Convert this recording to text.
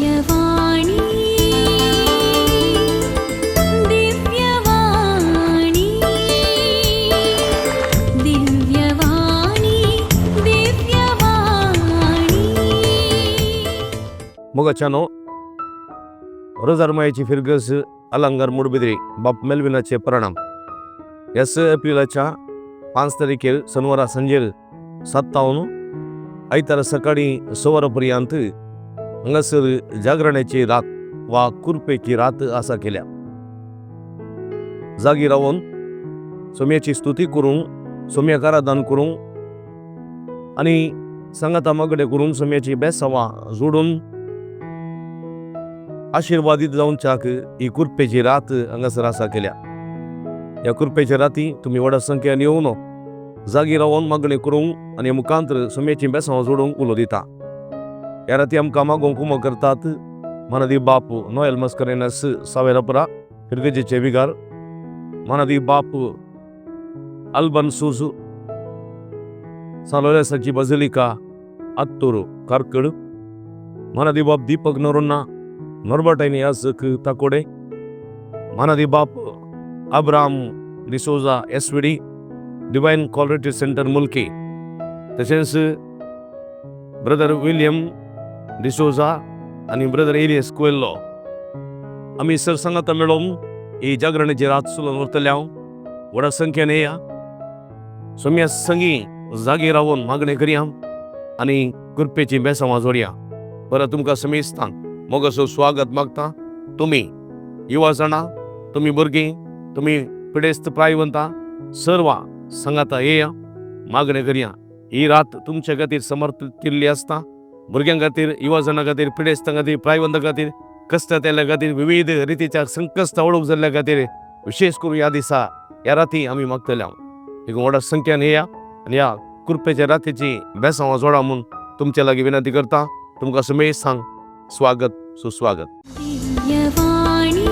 दिव्यवाणी दिव्यवाणी दिव्यवाणी दिव्यवाणी ಮೊಗಚನೋ रोजारमायाची फिरगस अलंगार मुडबिद्री बाप मेलविनाचे परिणाम एस एप्रिलच्या 5 तारखेर शनिवार संजेर 57 आयतार सकाळी 6 पर्यंत हांगासर जागरणाची रात वा कुरपेची रात आसा केल्या. जागी रावन सोम्याची स्तुती करूंक सोम्याक आराधन करूंक आनी सांगाता मागडे करून सोम्याची बेसांवां जोडून आशीर्वादीत जावनच्याक ही कुरपेची रात हांगासर आसा केल्या. ह्या कुरपेच्या राती तुमी व्हड संख्येन येवून जागी रावन मागणी करूंक आनी मुखांतर सोम्याची बेसांवां जोडूंक उलो दिता. ह्या राती आमकां मागोवंक उमो करतात मानदी बाप नोएल मस्करेनस सावेरापरा हिरगजेचे विगार, मानदी बाप अल्बन सूज सालोलेसाची बझिलिका आत्तूर कारकड, मानदी बाप दीपक नोरोन्ना नोर्बर्टायनी याजक ताकोडे, मानदी बाप Abram D'Souza SVD divine call retreat centre Mulki, तशेंच ब्रदर विलियम डिसोजा आनी ब्रदर एलियस कोएल्लो आमी सरसंगता मेळोवन ही जागरणाची रात सुलोवन व्हरतले. व्हड संख्येन येया, सोम्या संगी जागी रावन मागणी करया आनी कुरपेची बेसांवां जोडया. बरं, तुमकां समेस्तान मोगाचो स्वागत मागता. तुमी युवा जाणां, तुमी भुरगीं, तुमी पिडेस्त प्रायवंतां सर्वां सांगाता येया, मागणी करया. ही रात तुमच्या खातीर समर्पीत केल्ली आसता. भुरग्यां खातीर, युवा जाणां खातीर, पिडेस्तां खातीर, प्रायवंतां खातीर, कश्टातेल्या खातीर, विविध रितीच्या संकश्टां वळूंक जाल्ल्या खातीर विशेष करून ह्या दिसा ह्या राती आमी मागतले. एक व्हड संख्येन येया आनी ह्या कुरपेच्या रातीची बेसांवां जोडा म्हूण तुमचे लागीं विनंती करता. तुमकां समेस्तांक स्वागत सुस्वागत. दिव्यवाणी